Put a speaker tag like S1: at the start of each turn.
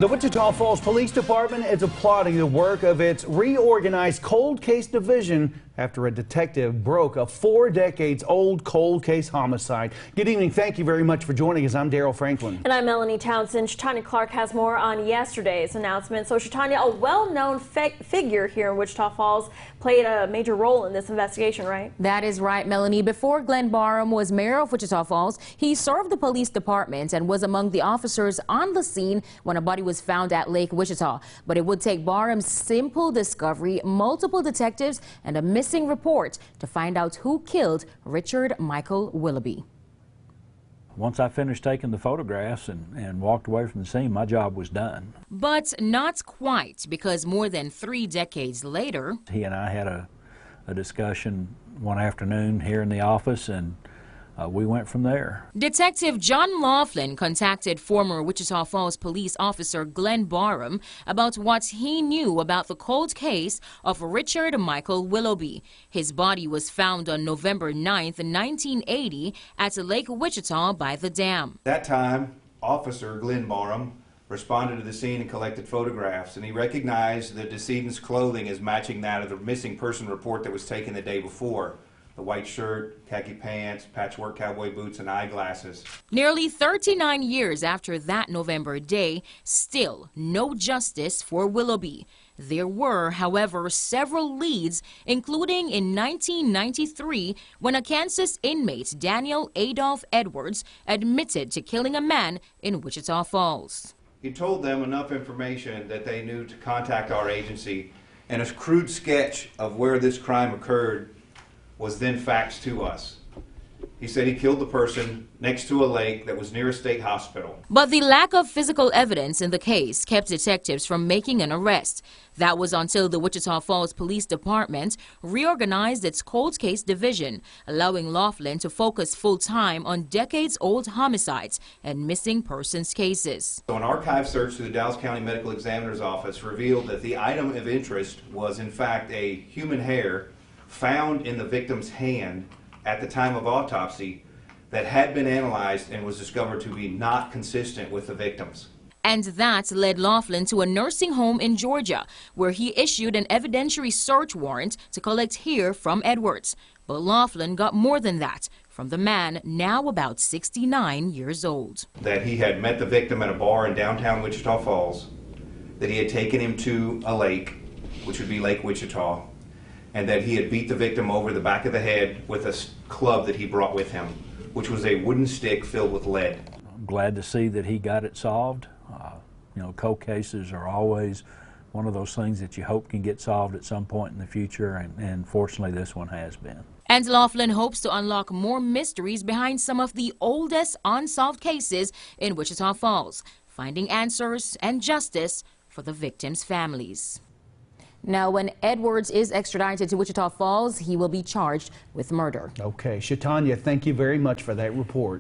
S1: The Wichita Falls Police Department is applauding the work of its reorganized cold case division after a detective broke a 4 decades old cold case homicide. Good evening. Thank you very much for joining us. I'm Daryl Franklin.
S2: And I'm Melanie Townsend. Shatanya Clark has more on yesterday's announcement. So Shatanya, a well-known figure here in Wichita Falls, played a major role in this investigation, right?
S3: That is right, Melanie. Before Glenn Barham was mayor of Wichita Falls, he served the police department and was among the officers on the scene when a body was found at Lake Wichita. But it would take Barham's simple discovery, multiple detectives, and a missing report to find out who killed Richard Michael Willoughby.
S4: Once I finished taking the photographs and walked away from the scene, my job was done.
S3: But not quite, because more than 3 decades later,
S4: he and I had a discussion one afternoon here in the office, and we went from there.
S3: Detective John Laughlin contacted former Wichita Falls police officer Glenn Barham about what he knew about the cold case of Richard Michael Willoughby. His body was found on November 9th, 1980 at Lake Wichita by the dam.
S5: That time, Officer Glenn Barham responded to the scene and collected photographs, and he recognized the decedent's clothing as matching that of the missing person report that was taken the day before. The white shirt, khaki pants, patchwork cowboy boots, and eyeglasses.
S3: Nearly 39 years after that November day, still no justice for Willoughby. There were, however, several leads, including in 1993 when a Kansas inmate, Daniel Adolph Edwards, admitted to killing a man in Wichita Falls.
S5: He told them enough information that they knew to contact our agency, and a crude sketch of where this crime occurred was then faxed to us. He said he killed the person next to a lake that was near a state hospital.
S3: But the lack of physical evidence in the case kept detectives from making an arrest. That was until the Wichita Falls Police Department reorganized its cold case division, allowing Laughlin to focus full-time on decades-old homicides and missing persons cases.
S5: So an archive search through the Dallas County Medical Examiner's Office revealed that the item of interest was in fact a human hair found in the victim's hand at the time of autopsy that had been analyzed and was discovered to be not consistent with the victims.
S3: And that led Laughlin to a nursing home in Georgia, where he issued an evidentiary search warrant to collect hair from Edwards. But Laughlin got more than that from the man, now about 69 years old.
S5: That he had met the victim at a bar in downtown Wichita Falls, that he had taken him to a lake, which would be Lake Wichita, and that he had beat the victim over the back of the head with a club that he brought with him, which was a wooden stick filled with lead.
S4: I'm glad to see that he got it solved. You know, cold cases are always one of those things that you hope can get solved at some point in the future, and fortunately this one has been.
S3: And Laughlin hopes to unlock more mysteries behind some of the oldest unsolved cases in Wichita Falls, finding answers and justice for the victims' families. Now, when Edwards is extradited to Wichita Falls, he will be charged with murder.
S1: Okay, Shatanya, thank you very much for that report.